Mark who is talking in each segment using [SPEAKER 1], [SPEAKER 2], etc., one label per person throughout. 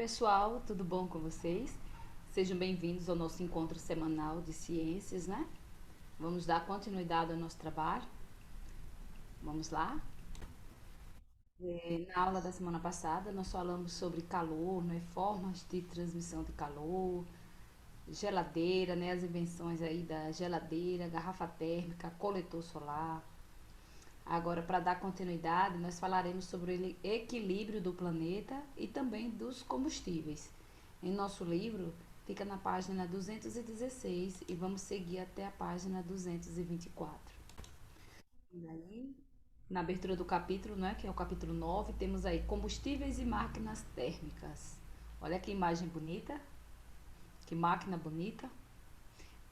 [SPEAKER 1] pessoal, tudo bom com vocês? Sejam bem-vindos ao nosso encontro semanal de ciências, né? Vamos dar continuidade ao nosso trabalho. Vamos lá? Na aula da semana passada, nós falamos sobre calor, né? Formas de transmissão de calor, geladeira, né? As invenções aí da geladeira, garrafa térmica, coletor solar. Agora, para dar continuidade, nós falaremos sobre o equilíbrio do planeta e também dos combustíveis. Em nosso livro, fica na página 216 e vamos seguir até a página 224. E aí, na abertura do capítulo, né, que é o capítulo 9, temos aí combustíveis e máquinas térmicas. Olha que imagem bonita, que máquina bonita.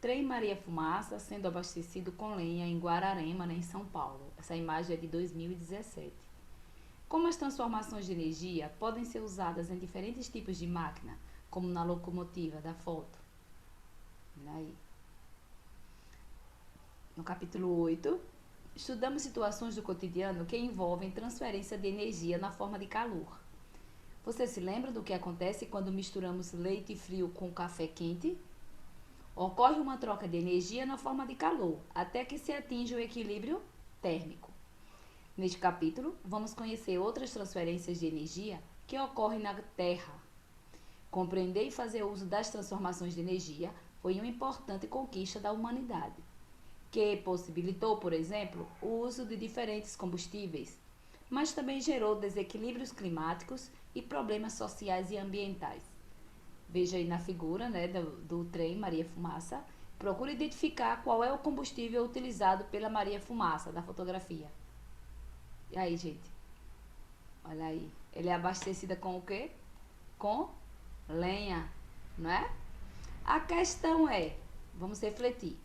[SPEAKER 1] Trem Maria Fumaça sendo abastecido com lenha em Guararema, né, em São Paulo. Essa imagem é de 2017. Como as transformações de energia podem ser usadas em diferentes tipos de máquina, como na locomotiva da foto. Aí. No capítulo 8, estudamos situações do cotidiano que envolvem transferência de energia na forma de calor. Você se lembra do que acontece quando misturamos leite frio com café quente? Ocorre uma troca de energia na forma de calor, até que se atinja o equilíbrio térmico. Neste capítulo, vamos conhecer outras transferências de energia que ocorrem na Terra. Compreender e fazer uso das transformações de energia foi uma importante conquista da humanidade, que possibilitou, por exemplo, o uso de diferentes combustíveis, mas também gerou desequilíbrios climáticos e problemas sociais e ambientais. Veja aí na figura, né, do trem Maria Fumaça. Procure identificar qual é o combustível utilizado pela Maria Fumaça da fotografia. E aí, gente? Olha aí. Ele é abastecida com o quê? Com lenha, não é? A questão é, vamos refletir,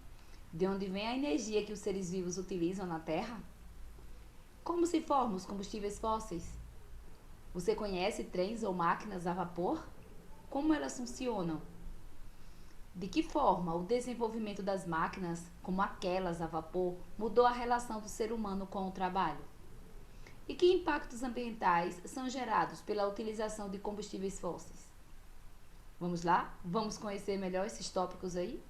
[SPEAKER 1] de onde vem a energia que os seres vivos utilizam na Terra? Como se formam os combustíveis fósseis? Você conhece trens ou máquinas a vapor? Como elas funcionam? De que forma o desenvolvimento das máquinas, como aquelas a vapor, mudou a relação do ser humano com o trabalho? E que impactos ambientais são gerados pela utilização de combustíveis fósseis? Vamos lá? Vamos conhecer melhor esses tópicos aí?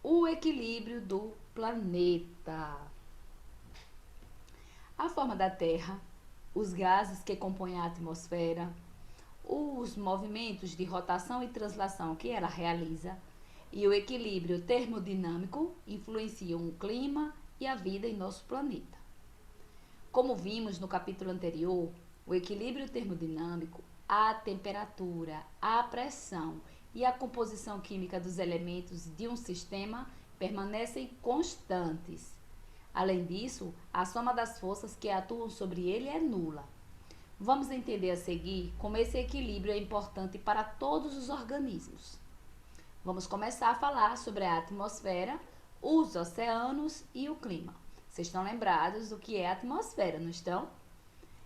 [SPEAKER 1] O equilíbrio do planeta. A forma da Terra, os gases que compõem a atmosfera, os movimentos de rotação e translação que ela realiza e o equilíbrio termodinâmico influenciam o clima e a vida em nosso planeta. Como vimos no capítulo anterior, o equilíbrio termodinâmico, a temperatura, a pressão e a composição química dos elementos de um sistema permanecem constantes. Além disso, a soma das forças que atuam sobre ele é nula. Vamos entender a seguir como esse equilíbrio é importante para todos os organismos. Vamos começar a falar sobre a atmosfera, os oceanos e o clima. Vocês estão lembrados do que é a atmosfera, não estão?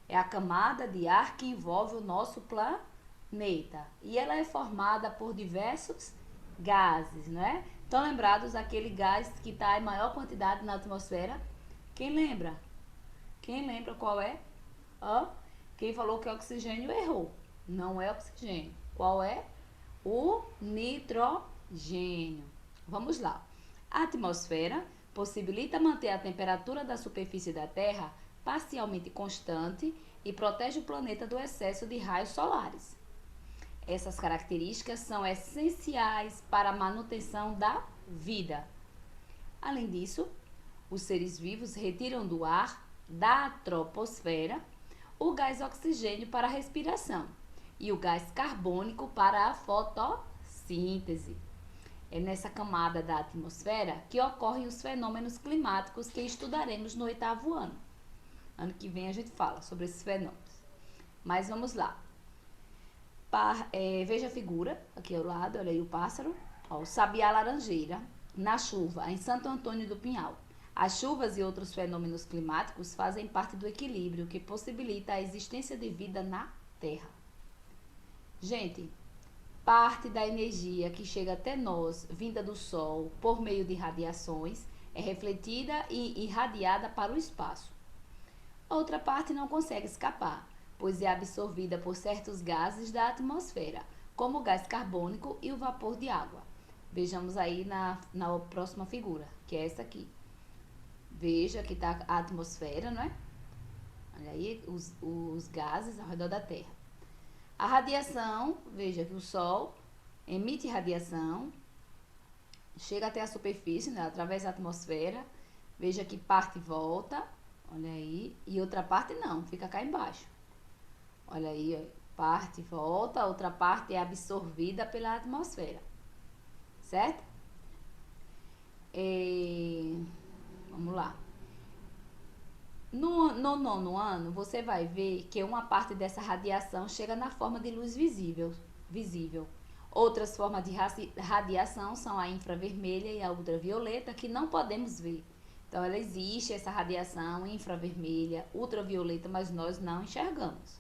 [SPEAKER 1] É a camada de ar que envolve o nosso planeta. E ela é formada por diversos gases, não é? Estão lembrados daquele gás que está em maior quantidade na atmosfera? Quem lembra? Quem lembra qual é? Quem falou que é oxigênio errou. Não é oxigênio. Qual é? O nitrogênio. Vamos lá. A atmosfera possibilita manter a temperatura da superfície da Terra parcialmente constante e protege o planeta do excesso de raios solares. Essas características são essenciais para a manutenção da vida. Além disso, os seres vivos retiram do ar, da troposfera, o gás oxigênio para a respiração e o gás carbônico para a fotossíntese. É nessa camada da atmosfera que ocorrem os fenômenos climáticos que estudaremos no 8º ano. Ano que vem a gente fala sobre esses fenômenos. Mas vamos lá. Veja a figura aqui ao lado, olha aí o pássaro. O sabiá laranjeira, na chuva, em Santo Antônio do Pinhal. As chuvas e outros fenômenos climáticos fazem parte do equilíbrio que possibilita a existência de vida na Terra. Gente, parte da energia que chega até nós, vinda do Sol, por meio de radiações, é refletida e irradiada para o espaço. Outra parte não consegue escapar, pois é absorvida por certos gases da atmosfera, como o gás carbônico e o vapor de água. Vejamos aí na próxima figura, que é essa aqui. Veja que está a atmosfera, não é? Olha aí os gases ao redor da Terra. A radiação, veja que o Sol emite radiação, chega até a superfície, né, através da atmosfera. Veja que parte volta, olha aí, e outra parte não, fica cá embaixo. Olha aí, ó, parte volta, outra parte é absorvida pela atmosfera, certo? Vamos lá. No nono ano, você vai ver que uma parte dessa radiação chega na forma de luz visível. Outras formas de radiação são a infravermelha e a ultravioleta, que não podemos ver. Então, ela existe, essa radiação infravermelha, ultravioleta, mas nós não enxergamos.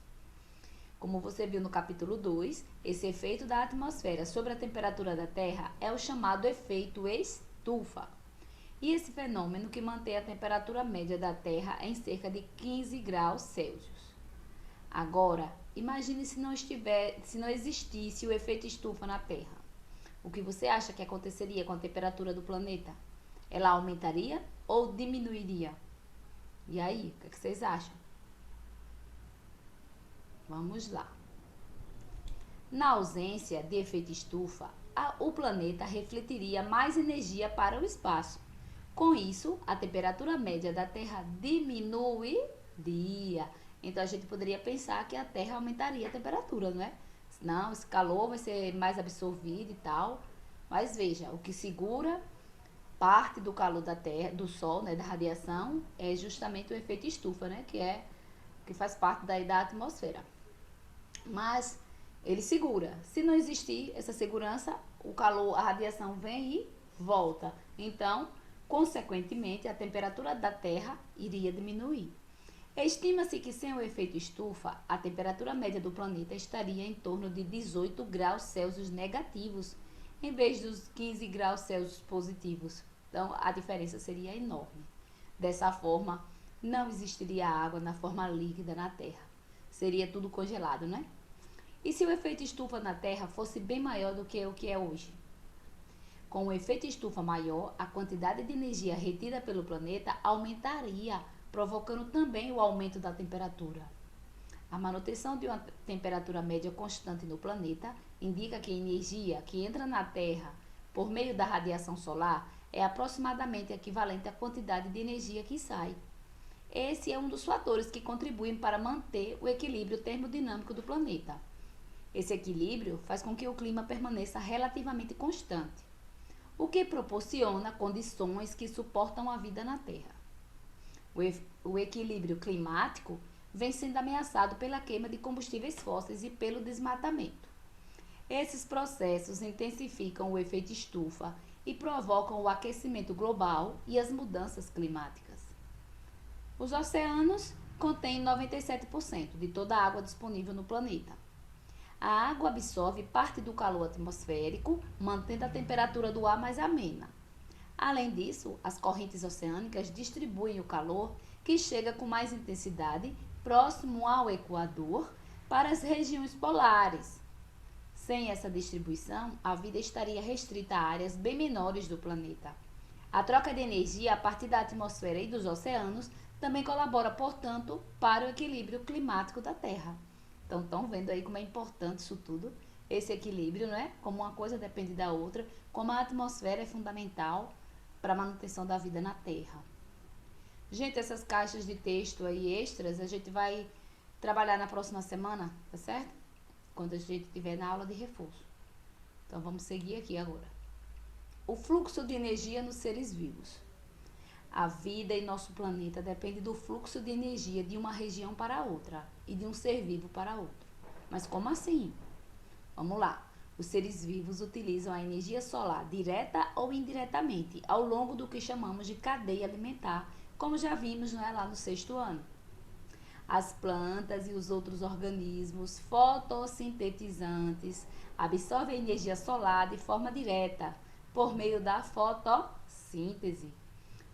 [SPEAKER 1] Como você viu no capítulo 2, esse efeito da atmosfera sobre a temperatura da Terra é o chamado efeito estufa. E esse fenômeno que mantém a temperatura média da Terra em cerca de 15 graus Celsius. Agora, imagine se não existisse o efeito estufa na Terra. O que você acha que aconteceria com a temperatura do planeta? Ela aumentaria ou diminuiria? E aí, o que vocês acham? Vamos lá. Na ausência de efeito estufa, o planeta refletiria mais energia para o espaço. Com isso, a temperatura média da Terra diminuiria. Então, a gente poderia pensar que a Terra aumentaria a temperatura, não é? Não, esse calor vai ser mais absorvido e tal. Mas veja, o que segura parte do calor da Terra, do Sol, né, da radiação, é justamente o efeito estufa, né, que faz parte da atmosfera. Mas ele segura. Se não existir essa segurança, o calor, a radiação vem e volta. Então, consequentemente, a temperatura da Terra iria diminuir. Estima-se que sem o efeito estufa, a temperatura média do planeta estaria em torno de 18 graus Celsius negativos, em vez dos 15 graus Celsius positivos. Então, a diferença seria enorme. Dessa forma, não existiria água na forma líquida na Terra. Seria tudo congelado, né? E se o efeito estufa na Terra fosse bem maior do que o que é hoje? Com o efeito estufa maior, a quantidade de energia retida pelo planeta aumentaria, provocando também o aumento da temperatura. A manutenção de uma temperatura média constante no planeta indica que a energia que entra na Terra por meio da radiação solar é aproximadamente equivalente à quantidade de energia que sai. Esse é um dos fatores que contribuem para manter o equilíbrio termodinâmico do planeta. Esse equilíbrio faz com que o clima permaneça relativamente constante, o que proporciona condições que suportam a vida na Terra. O equilíbrio climático vem sendo ameaçado pela queima de combustíveis fósseis e pelo desmatamento. Esses processos intensificam o efeito estufa e provocam o aquecimento global e as mudanças climáticas. Os oceanos contêm 97% de toda a água disponível no planeta. A água absorve parte do calor atmosférico, mantendo a temperatura do ar mais amena. Além disso, as correntes oceânicas distribuem o calor, que chega com mais intensidade, próximo ao Equador, para as regiões polares. Sem essa distribuição, a vida estaria restrita a áreas bem menores do planeta. A troca de energia a partir da atmosfera e dos oceanos também colabora, portanto, para o equilíbrio climático da Terra. Então, estão vendo aí como é importante isso tudo, esse equilíbrio, né? Como uma coisa depende da outra, como a atmosfera é fundamental para a manutenção da vida na Terra. Gente, essas caixas de texto aí extras, a gente vai trabalhar na próxima semana, tá certo? Quando a gente estiver na aula de reforço. Então, vamos seguir aqui agora. O fluxo de energia nos seres vivos. A vida em nosso planeta depende do fluxo de energia de uma região para outra e de um ser vivo para outro. Mas como assim? Vamos lá. Os seres vivos utilizam a energia solar direta ou indiretamente ao longo do que chamamos de cadeia alimentar, como já vimos, não é, lá no 6º ano. As plantas e os outros organismos fotossintetizantes absorvem a energia solar de forma direta por meio da fotossíntese,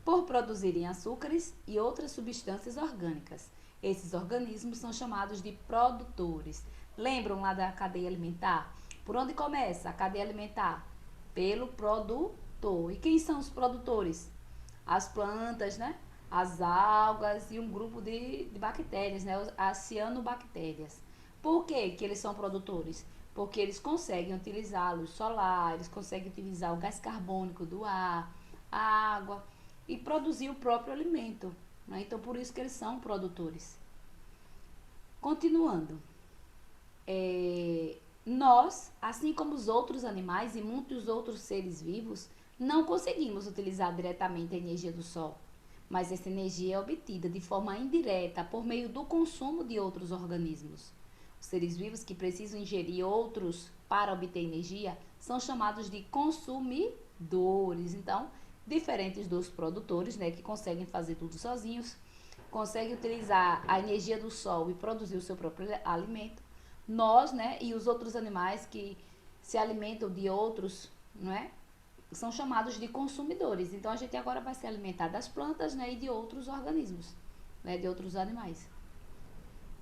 [SPEAKER 1] por produzirem açúcares e outras substâncias orgânicas. Esses organismos são chamados de produtores. Lembram lá da cadeia alimentar? Por onde começa a cadeia alimentar? Pelo produtor. E quem são os produtores? As plantas, né? As algas e um grupo de bactérias, né? As cianobactérias. Por que eles são produtores? Porque eles conseguem utilizar a luz solar, eles conseguem utilizar o gás carbônico do ar, a água e produzir o próprio alimento, né? Então, por isso que eles são produtores. Continuando. Nós, assim como os outros animais e muitos outros seres vivos, não conseguimos utilizar diretamente a energia do Sol, mas essa energia é obtida de forma indireta por meio do consumo de outros organismos. Os seres vivos que precisam ingerir outros para obter energia são chamados de consumidores. Então, diferentes dos produtores, né, que conseguem fazer tudo sozinhos, conseguem utilizar a energia do Sol e produzir o seu próprio alimento, nós, né, e os outros animais que se alimentam de outros, não é? São chamados de consumidores. Então a gente agora vai se alimentar das plantas, né, e de outros organismos, né, de outros animais.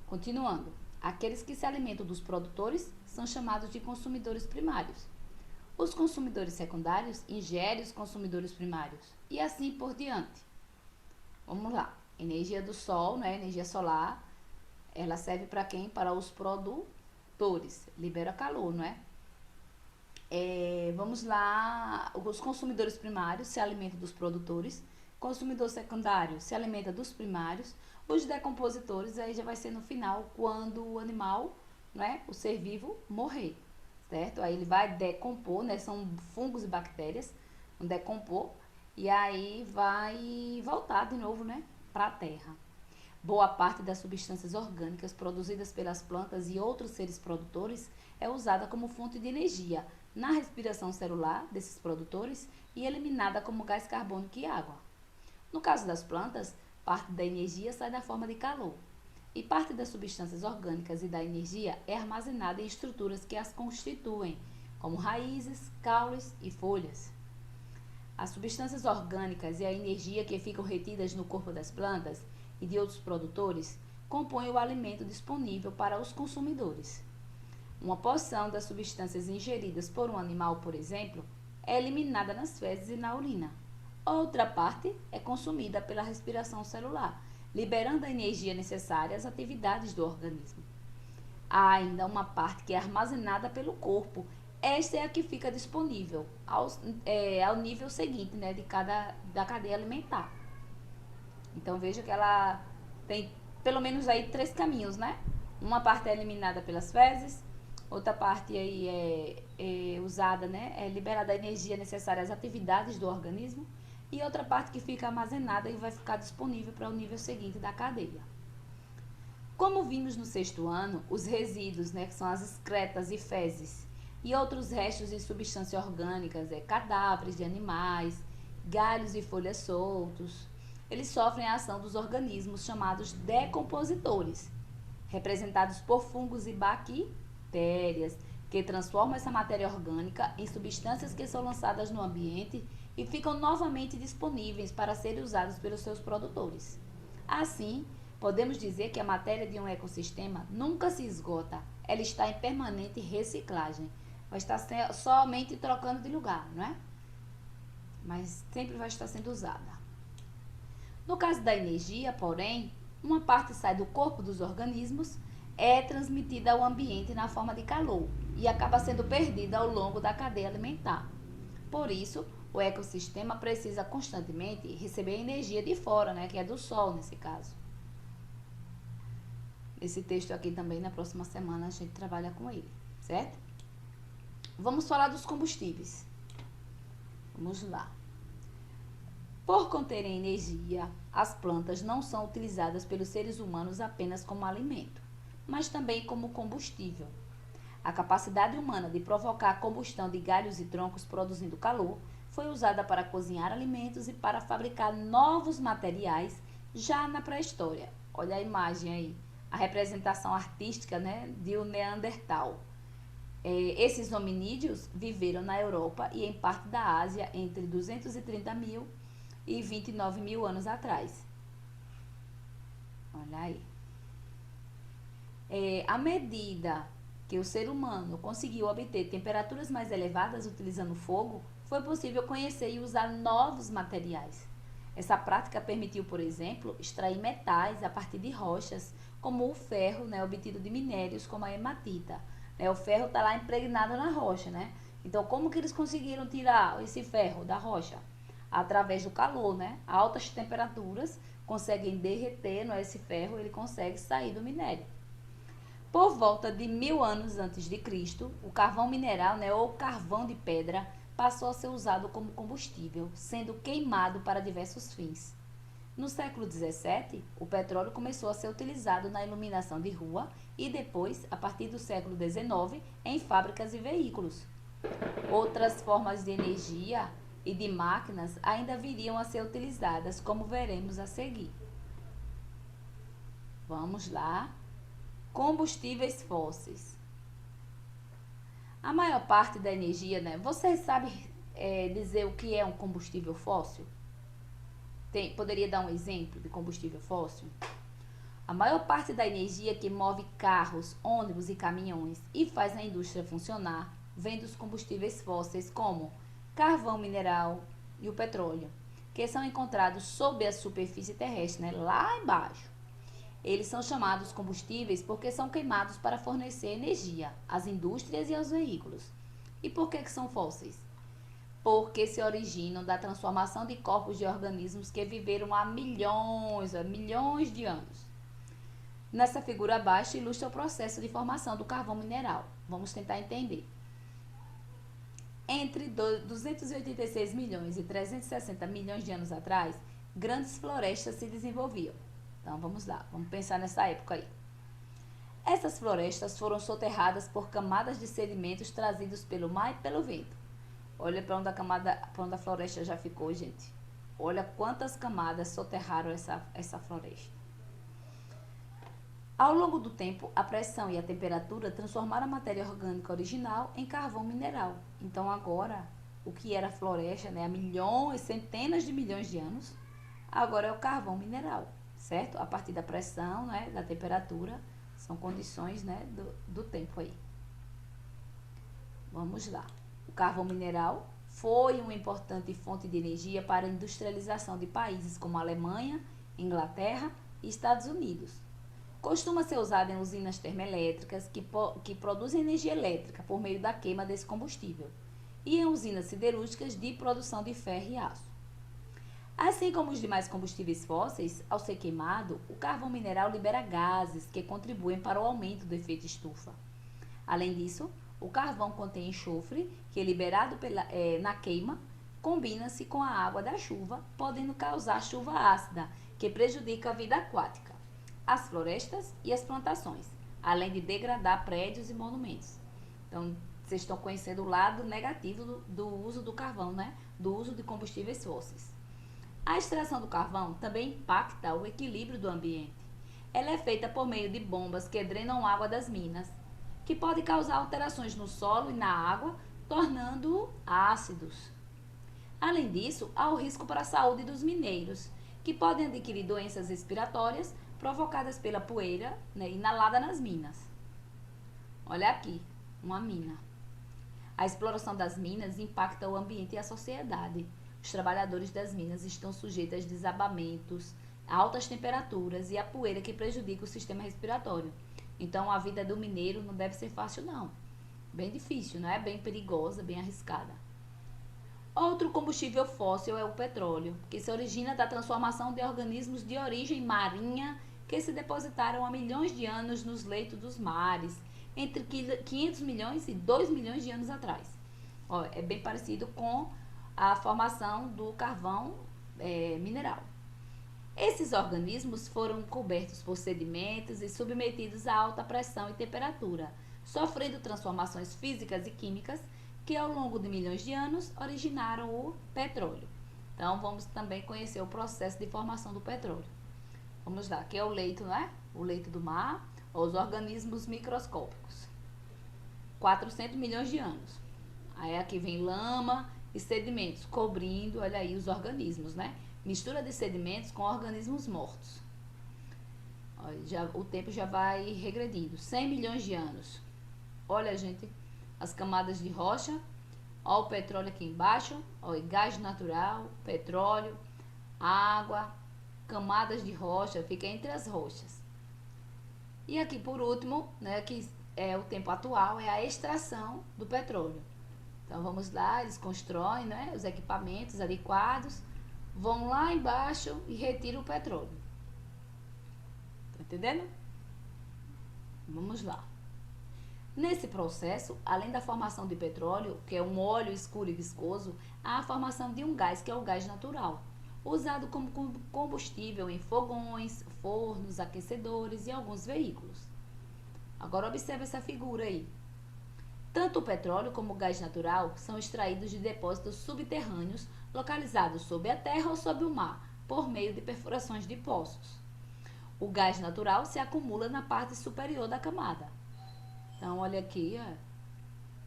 [SPEAKER 1] Continuando, aqueles que se alimentam dos produtores são chamados de consumidores primários. Os consumidores secundários ingerem os consumidores primários e assim por diante. Vamos lá. Energia do Sol, né, energia solar, ela serve para quem? Para os produtores. Libera calor, não é? Vamos lá. Os consumidores primários se alimentam dos produtores. Consumidor secundário se alimenta dos primários. Os decompositores aí já vai ser no final, quando o animal, não é, o ser vivo, morrer. Certo? Aí ele vai decompor, né? São fungos e bactérias, vão decompor. E aí vai voltar de novo, né, para a terra. Boa parte das substâncias orgânicas produzidas pelas plantas e outros seres produtores é usada como fonte de energia na respiração celular desses produtores e eliminada como gás carbônico e água. No caso das plantas, parte da energia sai da forma de calor e parte das substâncias orgânicas e da energia é armazenada em estruturas que as constituem, como raízes, caules e folhas. As substâncias orgânicas e a energia que ficam retidas no corpo das plantas e de outros produtores compõem o alimento disponível para os consumidores. Uma porção das substâncias ingeridas por um animal, por exemplo, é eliminada nas fezes e na urina. Outra parte é consumida pela respiração celular, liberando a energia necessária às atividades do organismo. Há ainda uma parte que é armazenada pelo corpo. Esta é a que fica disponível ao nível seguinte, né, da cadeia alimentar. Então veja que ela tem pelo menos aí 3 caminhos, né? Uma parte é eliminada pelas fezes, outra parte aí é usada, né? É liberada a energia necessária às atividades do organismo e outra parte que fica armazenada e vai ficar disponível para o nível seguinte da cadeia. Como vimos no 6º ano, os resíduos, né, que são as excretas e fezes, e outros restos de substâncias orgânicas, cadáveres de animais, galhos e folhas soltos, eles sofrem a ação dos organismos chamados decompositores, representados por fungos e bactérias, que transformam essa matéria orgânica em substâncias que são lançadas no ambiente e ficam novamente disponíveis para serem usadas pelos seus produtores. Assim, podemos dizer que a matéria de um ecossistema nunca se esgota, ela está em permanente reciclagem, vai estar somente trocando de lugar, não é? Mas sempre vai estar sendo usada. No caso da energia, porém, uma parte sai do corpo dos organismos, é transmitida ao ambiente na forma de calor e acaba sendo perdida ao longo da cadeia alimentar. Por isso, o ecossistema precisa constantemente receber energia de fora, né, que é do Sol nesse caso. Esse texto aqui também, na próxima semana, a gente trabalha com ele, certo? Vamos falar dos combustíveis. Vamos lá. Por conterem energia, as plantas não são utilizadas pelos seres humanos apenas como alimento, mas também como combustível. A capacidade humana de provocar a combustão de galhos e troncos produzindo calor foi usada para cozinhar alimentos e para fabricar novos materiais já na pré-história. Olha a imagem aí, a representação artística, né, de um Neandertal. Esses hominídeos viveram na Europa e em parte da Ásia entre 230 mil e 29 mil anos atrás. Olha aí. À medida que o ser humano conseguiu obter temperaturas mais elevadas utilizando fogo, foi possível conhecer e usar novos materiais. Essa prática permitiu, por exemplo, extrair metais a partir de rochas, como o ferro, né, obtido de minérios como a hematita. O ferro está lá impregnado na rocha, né? Então, como que eles conseguiram tirar esse ferro da rocha? Através do calor, né? Altas temperaturas conseguem derreter, não é, esse ferro, ele consegue sair do minério. Por volta de 1000 anos antes de Cristo, o carvão mineral, né, ou carvão de pedra, passou a ser usado como combustível, sendo queimado para diversos fins. No século XVII, o petróleo começou a ser utilizado na iluminação de rua e depois, a partir do século XIX, em fábricas e veículos. Outras formas de energia e de máquinas ainda viriam a ser utilizadas, como veremos a seguir. Vamos lá. Combustíveis fósseis. A maior parte da energia, né? Você sabe dizer o que é um combustível fóssil? Poderia dar um exemplo de combustível fóssil? A maior parte da energia que move carros, ônibus e caminhões e faz a indústria funcionar vem dos combustíveis fósseis como carvão mineral e o petróleo, que são encontrados sob a superfície terrestre, né? Lá embaixo. Eles são chamados combustíveis porque são queimados para fornecer energia às indústrias e aos veículos. E por que são fósseis? Porque se originam da transformação de corpos de organismos que viveram há milhões de anos. Nessa figura abaixo ilustra o processo de formação do carvão mineral. Vamos tentar entender. Entre 286 milhões e 360 milhões de anos atrás, grandes florestas se desenvolviam. Então, vamos lá, vamos pensar nessa época aí. Essas florestas foram soterradas por camadas de sedimentos trazidos pelo mar e pelo vento. Olha para onde a floresta já ficou, gente. Olha quantas camadas soterraram essa floresta. Ao longo do tempo, a pressão e a temperatura transformaram a matéria orgânica original em carvão mineral. Então, agora, o que era floresta, né, há milhões, centenas de milhões de anos, agora é o carvão mineral. Certo? A partir da pressão, né, da temperatura, são condições, né, do tempo aí. Vamos lá. O carvão mineral foi uma importante fonte de energia para a industrialização de países como a Alemanha, Inglaterra e Estados Unidos. Costuma ser usado em usinas termoelétricas que produzem energia elétrica por meio da queima desse combustível e em usinas siderúrgicas de produção de ferro e aço. Assim como os demais combustíveis fósseis, ao ser queimado, o carvão mineral libera gases que contribuem para o aumento do efeito estufa. Além disso, o carvão contém enxofre, que é liberado na queima, combina-se com a água da chuva, podendo causar chuva ácida, que prejudica a vida aquática, as florestas e as plantações, além de degradar prédios e monumentos. Então, vocês estão conhecendo o lado negativo do uso do carvão, né? Do uso de combustíveis fósseis. A extração do carvão também impacta o equilíbrio do ambiente. Ela é feita por meio de bombas que drenam água das minas, que pode causar alterações no solo e na água, tornando-o ácidos. Além disso, há o risco para a saúde dos mineiros, que podem adquirir doenças respiratórias provocadas pela poeira, né, inalada nas minas. Olha aqui, uma mina. A exploração das minas impacta o ambiente e a sociedade. Os trabalhadores das minas estão sujeitos a desabamentos, a altas temperaturas e a poeira que prejudica o sistema respiratório. Então, a vida do mineiro não deve ser fácil, não. Bem difícil, não é? Bem perigosa, bem arriscada. Outro combustível fóssil é o petróleo, que se origina da transformação de organismos de origem marinha que se depositaram há milhões de anos nos leitos dos mares, entre 500 milhões e 2 milhões de anos atrás. É bem parecido com a formação do carvão mineral. Esses organismos foram cobertos por sedimentos e submetidos a alta pressão e temperatura, sofrendo transformações físicas e químicas que ao longo de milhões de anos originaram o petróleo. Então, vamos também conhecer o processo de formação do petróleo. Vamos lá, aqui é o leito, né? O leito do mar, os organismos microscópicos. 400 milhões de anos. Aí aqui vem lama e sedimentos, cobrindo, olha aí, os organismos, né? Mistura de sedimentos com organismos mortos. O tempo já vai regredindo. 100 milhões de anos. Olha, gente, as camadas de rocha. Olha o petróleo aqui embaixo. Olha, gás natural, petróleo, água, camadas de rocha, fica entre as rochas. E aqui por último, né, que é o tempo atual, é a extração do petróleo. Então vamos lá, eles constroem, né, os equipamentos adequados, vão lá embaixo e retiram o petróleo. Tá entendendo? Vamos lá. Nesse processo, além da formação de petróleo, que é um óleo escuro e viscoso, há a formação de um gás, que é o gás natural, usado como combustível em fogões, fornos, aquecedores e alguns veículos. Agora observe essa figura aí. Tanto o petróleo como o gás natural são extraídos de depósitos subterrâneos localizados sob a terra ou sob o mar, por meio de perfurações de poços. O gás natural se acumula na parte superior da camada. Então, olha aqui, ó,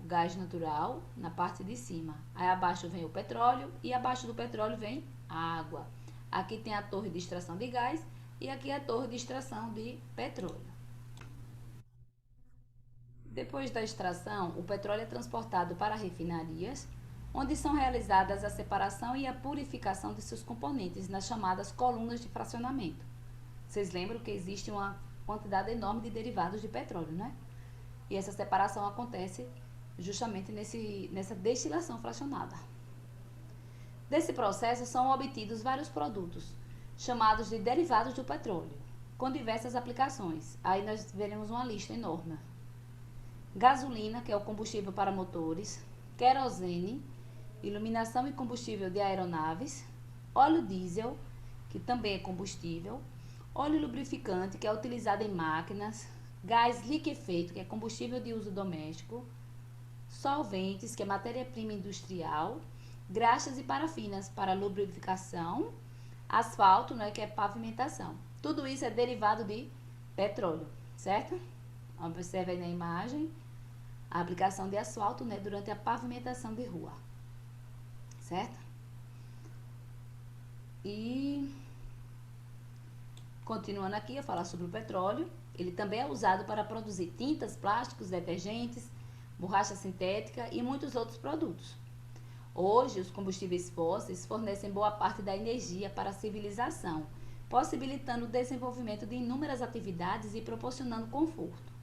[SPEAKER 1] o gás natural na parte de cima. Aí abaixo vem o petróleo e abaixo do petróleo vem a água. Aqui tem a torre de extração de gás e aqui a torre de extração de petróleo. Depois da extração, o petróleo é transportado para refinarias, onde são realizadas a separação e a purificação de seus componentes nas chamadas colunas de fracionamento. Vocês lembram que existe uma quantidade enorme de derivados de petróleo, né? E essa separação acontece justamente nessa destilação fracionada. Desse processo são obtidos vários produtos, chamados de derivados do petróleo, com diversas aplicações. Aí nós veremos uma lista enorme. Gasolina, que é o combustível para motores, querosene, iluminação e combustível de aeronaves, óleo diesel, que também é combustível, óleo lubrificante, que é utilizado em máquinas, gás liquefeito, que é combustível de uso doméstico, solventes, que é matéria-prima industrial, graxas e parafinas para lubrificação, asfalto, né, que é pavimentação. Tudo isso é derivado de petróleo, certo? Observe aí na imagem a aplicação de asfalto, né, durante a pavimentação de rua, certo? E continuando aqui a falar sobre o petróleo, ele também é usado para produzir tintas, plásticos, detergentes, borracha sintética e muitos outros produtos. Hoje, os combustíveis fósseis fornecem boa parte da energia para a civilização, possibilitando o desenvolvimento de inúmeras atividades e proporcionando conforto.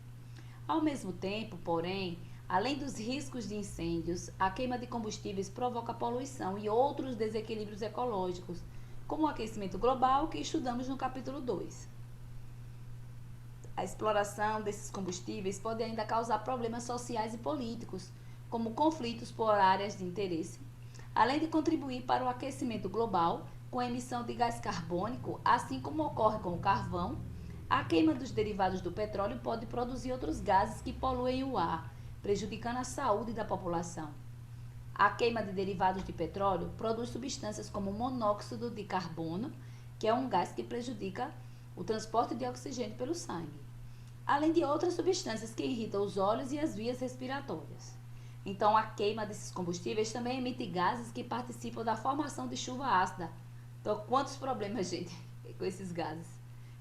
[SPEAKER 1] Ao mesmo tempo, porém, além dos riscos de incêndios, a queima de combustíveis provoca poluição e outros desequilíbrios ecológicos, como o aquecimento global, que estudamos no capítulo 2. A exploração desses combustíveis pode ainda causar problemas sociais e políticos, como conflitos por áreas de interesse, além de contribuir para o aquecimento global com a emissão de gás carbônico, assim como ocorre com o carvão. A queima dos derivados do petróleo pode produzir outros gases que poluem o ar, prejudicando a saúde da população. A queima de derivados de petróleo produz substâncias como monóxido de carbono, que é um gás que prejudica o transporte de oxigênio pelo sangue, além de outras substâncias que irritam os olhos e as vias respiratórias. Então, a queima desses combustíveis também emite gases que participam da formação de chuva ácida. Então, quantos problemas, gente, com esses gases,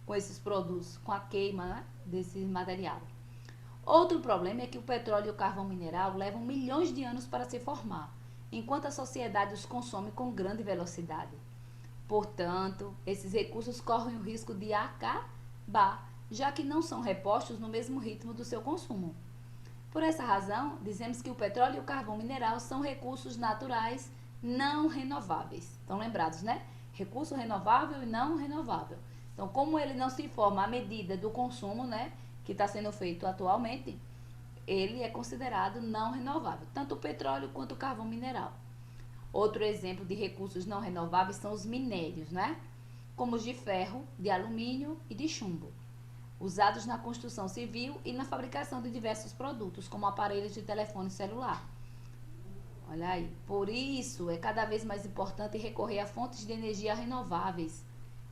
[SPEAKER 1] com esses produtos, com a queima, né, desse material. Outro problema é que o petróleo e o carvão mineral levam milhões de anos para se formar, enquanto a sociedade os consome com grande velocidade. Portanto, esses recursos correm o risco de acabar, já que não são repostos no mesmo ritmo do seu consumo. Por essa razão, dizemos que o petróleo e o carvão mineral são recursos naturais não renováveis. Estão lembrados, né? Recurso renovável e não renovável. Então, como ele não se forma à medida do consumo, né, que está sendo feito atualmente, ele é considerado não renovável, tanto o petróleo quanto o carvão mineral. Outro exemplo de recursos não renováveis são os minérios, né? Como os de ferro, de alumínio e de chumbo, usados na construção civil e na fabricação de diversos produtos, como aparelhos de telefone celular. Olha aí. Por isso, é cada vez mais importante recorrer a fontes de energia renováveis,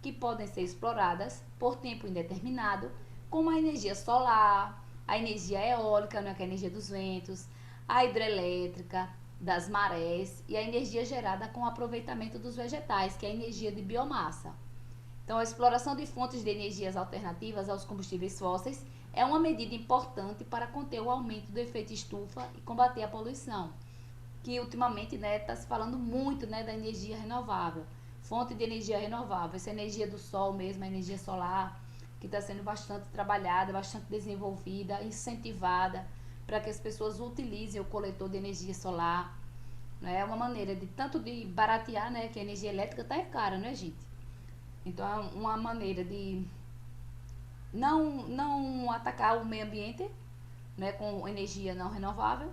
[SPEAKER 1] que podem ser exploradas por tempo indeterminado, como a energia solar, a energia eólica, né, que é a energia dos ventos, a hidrelétrica, das marés e a energia gerada com o aproveitamento dos vegetais, que é a energia de biomassa. Então, a exploração de fontes de energias alternativas aos combustíveis fósseis é uma medida importante para conter o aumento do efeito estufa e combater a poluição, que ultimamente está se falando muito da energia renovável, fonte de energia renovável, essa energia do sol mesmo, a energia solar, que está sendo bastante trabalhada, bastante desenvolvida, incentivada, para que as pessoas utilizem o coletor de energia solar. É uma maneira de tanto de baratear, que a energia elétrica está cara, gente? Então é uma maneira de não atacar o meio ambiente, com energia não renovável,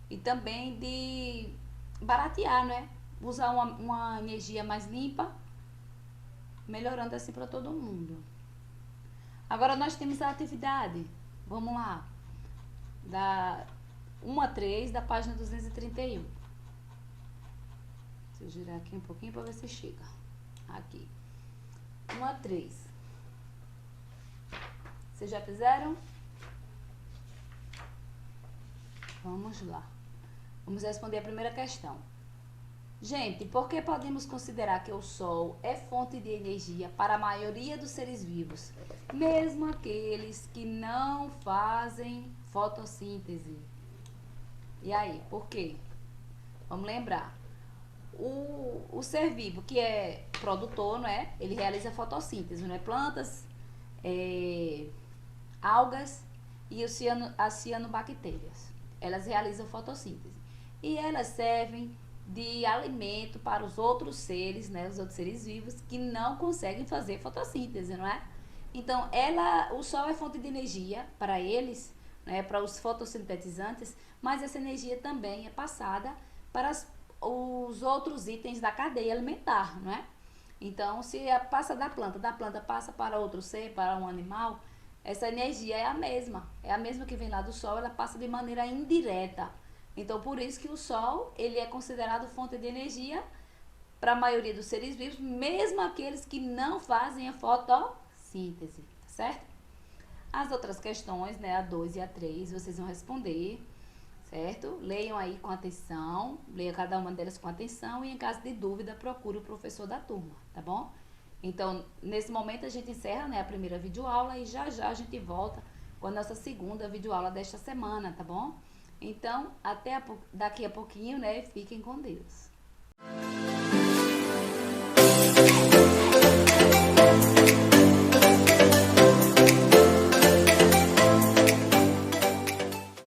[SPEAKER 1] e também de baratear, usar uma energia mais limpa, melhorando assim para todo mundo. Agora nós temos a atividade, vamos lá, da 1 a 3 da página 231. Deixa eu girar aqui um pouquinho para ver se chega. Aqui. 1 a 3. Vocês já fizeram? Vamos lá. Vamos responder a primeira questão. Gente, por que podemos considerar que o Sol é fonte de energia para a maioria dos seres vivos, mesmo aqueles que não fazem fotossíntese? E aí, por quê? Vamos lembrar. O ser vivo que é produtor, ele realiza fotossíntese, plantas, algas e as cianobactérias. Elas realizam fotossíntese. E elas servem de alimento para os outros seres, os outros seres vivos que não conseguem fazer fotossíntese, Então, o Sol é fonte de energia para eles, para os fotossintetizantes, mas essa energia também é passada para os outros itens da cadeia alimentar, Então, se passa da planta passa para outro ser, para um animal, essa energia é a mesma que vem lá do Sol, ela passa de maneira indireta. Então, por isso que o Sol, ele é considerado fonte de energia para a maioria dos seres vivos, mesmo aqueles que não fazem a fotossíntese, certo? As outras questões, a 2 e a 3, vocês vão responder, certo? Leiam aí com atenção, leia cada uma delas com atenção e, em caso de dúvida, procure o professor da turma, tá bom? Então, nesse momento a gente encerra, a primeira videoaula e já a gente volta com a nossa segunda videoaula desta semana, tá bom? Então, daqui a pouquinho, fiquem com Deus.